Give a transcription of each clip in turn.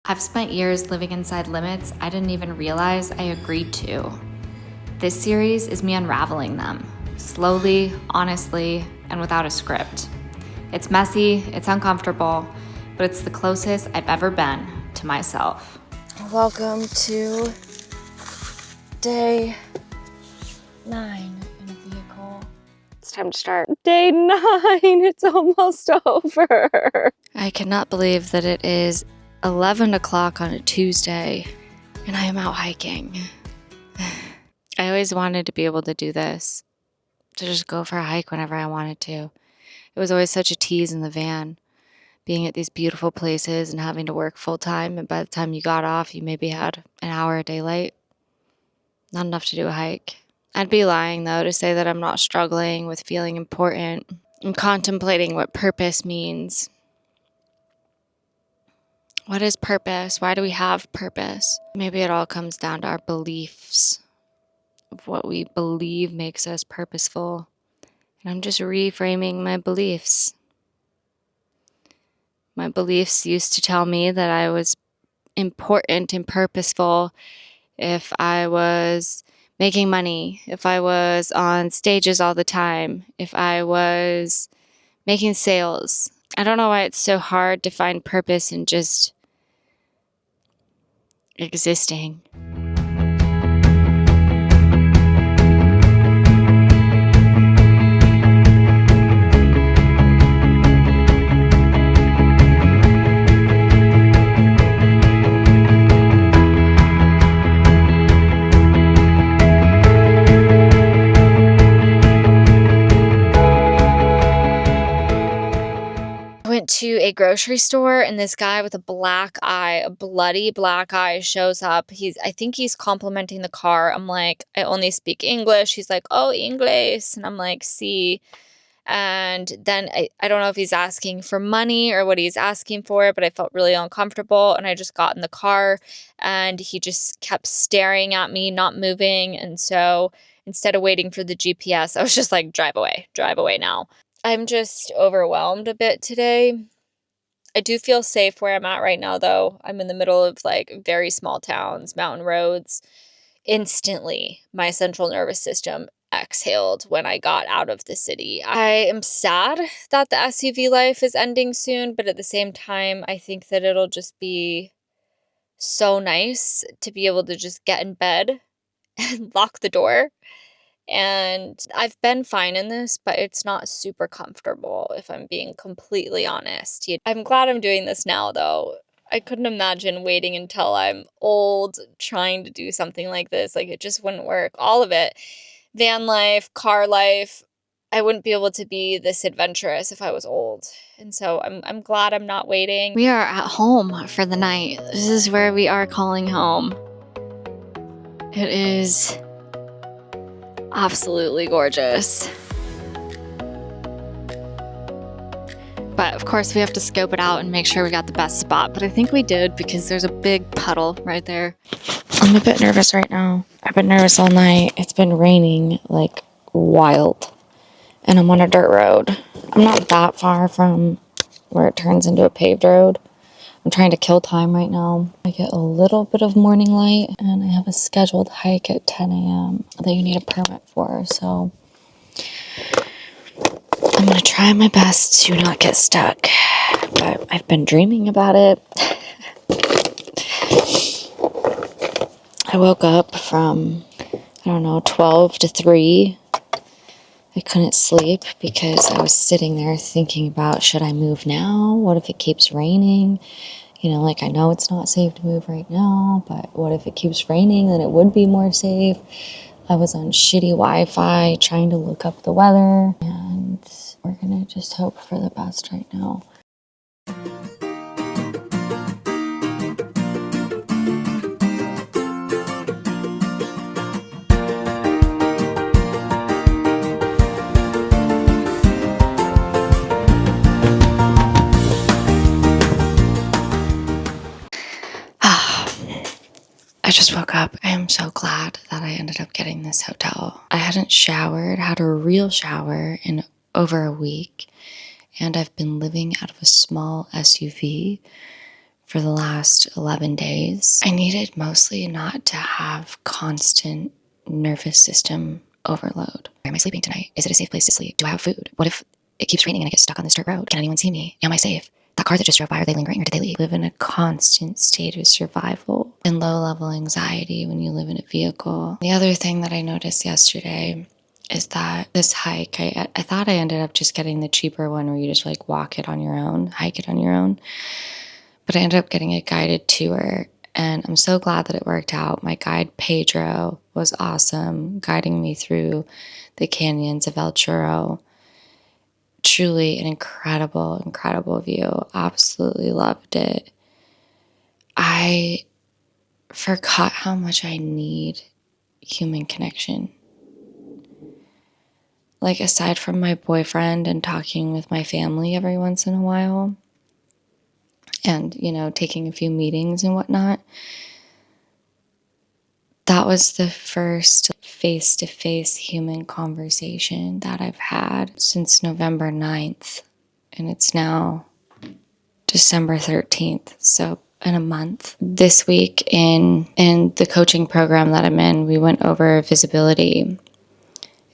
I've spent years living inside limits I didn't even realize I agreed to. This series is me unraveling them, slowly, honestly, and without a script. It's messy, it's uncomfortable, but it's the closest I've ever been to myself. Welcome to day 9 in a vehicle. It's time to start. Day 9, it's almost over. I cannot believe that it is 11 o'clock on a Tuesday and I am out hiking. I always wanted to be able to do this, to just go for a hike whenever I wanted to. It was always such a tease in the van, being at these beautiful places and having to work full time, and by the time you got off, you maybe had an hour of daylight. Not enough to do a hike. I'd be lying, though, to say that I'm not struggling with feeling important. I'm contemplating what purpose means. What is purpose? Why do we have purpose? Maybe it all comes down to our beliefs of what we believe makes us purposeful. And I'm just reframing my beliefs. My beliefs used to tell me that I was important and purposeful if I was making money, if I was on stages all the time, if I was making sales. I don't know why it's so hard to find purpose in just existing. To a grocery store, and this guy with a black eye, a bloody black eye, shows up. I think he's complimenting the car. I'm like, I only speak English. He's like, oh, English. And I'm like, see. And then I don't know if he's asking for money or what he's asking for, but I felt really uncomfortable. And I just got in the car and he just kept staring at me, not moving. And so instead of waiting for the GPS, I was just like, drive away now. I'm just overwhelmed a bit today. I do feel safe where I'm at right now, though. I'm in the middle of like very small towns, mountain roads. Instantly, my central nervous system exhaled when I got out of the city. I am sad that the SUV life is ending soon, but at the same time, I think that it'll just be so nice to be able to just get in bed and lock the door. And I've been fine in this, but it's not super comfortable, if I'm being completely honest. I'm glad I'm doing this now, though. I couldn't imagine waiting until I'm old, trying to do something like this. Like, it just wouldn't work. All of it. Van life, car life. I wouldn't be able to be this adventurous if I was old. And so I'm glad I'm not waiting. We are at home for the night. This is where we are calling home. It is absolutely gorgeous. But of course we have to scope it out and make sure we got the best spot. But I think we did, because there's a big puddle right there. I'm a bit nervous right now. I've been nervous all night. It's been raining like wild. And I'm on a dirt road. I'm not that far from where it turns into a paved road. I'm trying to kill time right now. I get a little bit of morning light, and I have a scheduled hike at 10 a.m. that you need a permit for, so I'm going to try my best to not get stuck. But I've been dreaming about it. I woke up from, 12 to 3. I couldn't sleep because I was sitting there thinking about, should I move now? What if it keeps raining? I know it's not safe to move right now, but what if it keeps raining? Then it would be more safe. I was on shitty Wi-Fi trying to look up the weather, and we're gonna just hope for the best right now. I just woke up. I am so glad that I ended up getting this hotel. I hadn't showered, had a real shower in over a week, and I've been living out of a small SUV for the last 11 days. I needed mostly not to have constant nervous system overload. Am I sleeping tonight? Is it a safe place to sleep? Do I have food? What if it keeps raining and I get stuck on this dirt road? Can anyone see me? Am I safe? That car that just drove by, are they lingering or did they leave? Live in a constant state of survival and low-level anxiety when you live in a vehicle. The other thing that I noticed yesterday is that this hike, I thought I ended up just getting the cheaper one where you just like walk it on your own, hike it on your own. But I ended up getting a guided tour, and I'm so glad that it worked out. My guide, Pedro, was awesome, guiding me through the canyons of El Churro. Truly an incredible, incredible view. Absolutely loved it. I forgot how much I need human connection. Like, aside from my boyfriend and talking with my family every once in a while, and, you know, taking a few meetings and whatnot, that was the first face-to-face human conversation that I've had since November 9th. And it's now December 13th. So in a month. This week in the coaching program that I'm in, we went over visibility.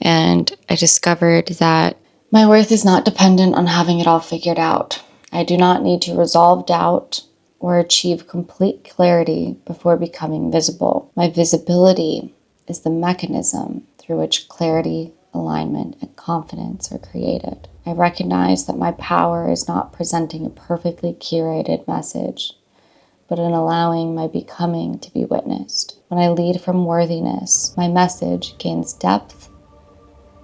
And I discovered that my worth is not dependent on having it all figured out. I do not need to resolve doubt or achieve complete clarity before becoming visible. My visibility is the mechanism through which clarity, alignment, and confidence are created. I recognize that my power is not presenting a perfectly curated message, but in allowing my becoming to be witnessed. When I lead from worthiness, my message gains depth,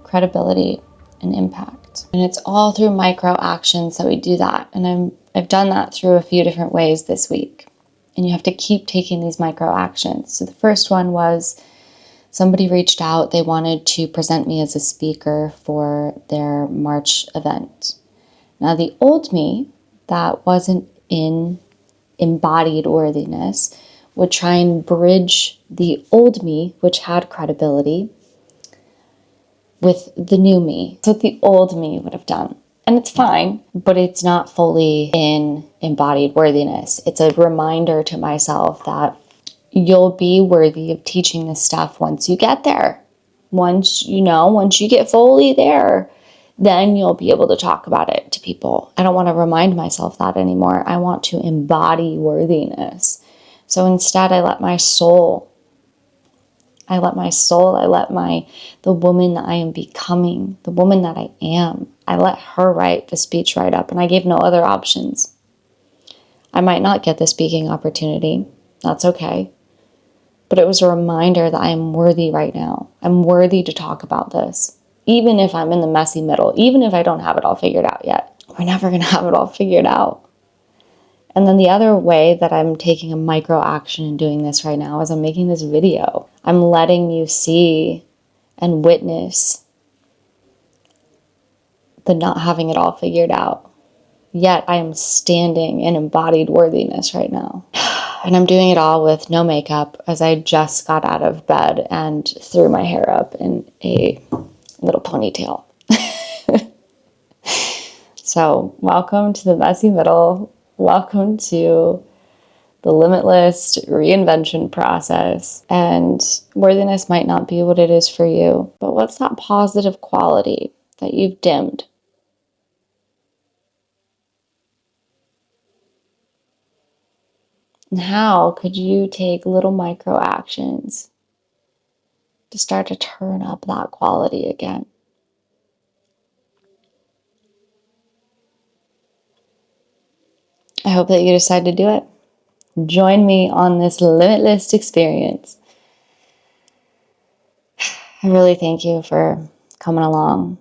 credibility, and impact. And it's all through micro actions that we do that. And I've done that through a few different ways this week. And you have to keep taking these micro actions. So the first one was somebody reached out. They wanted to present me as a speaker for their March event. Now, the old me that wasn't in embodied worthiness would try and bridge the old me, which had credibility, with the new me. That's what the old me would have done. And it's fine, but it's not fully in embodied worthiness. It's a reminder to myself that you'll be worthy of teaching this stuff once you get there. Once you get fully there, then you'll be able to talk about it to people. I don't want to remind myself that anymore. I want to embody worthiness. So instead, I let the woman that I am becoming, the woman that I am, I let her write the speech right up, and I gave no other options. I might not get the speaking opportunity. That's okay. But it was a reminder that I am worthy right now. I'm worthy to talk about this. Even if I'm in the messy middle, even if I don't have it all figured out yet. We're never going to have it all figured out. And then the other way that I'm taking a micro action in doing this right now is I'm making this video. I'm letting you see and witness the not having it all figured out. Yet I am standing in embodied worthiness right now. And I'm doing it all with no makeup, as I just got out of bed and threw my hair up in a little ponytail. So welcome to the messy middle. Welcome to the limitless reinvention process. And worthiness might not be what it is for you, but what's that positive quality that you've dimmed? And how could you take little micro actions to start to turn up that quality again? I hope that you decide to do it. Join me on this limitless experience. I really thank you for coming along.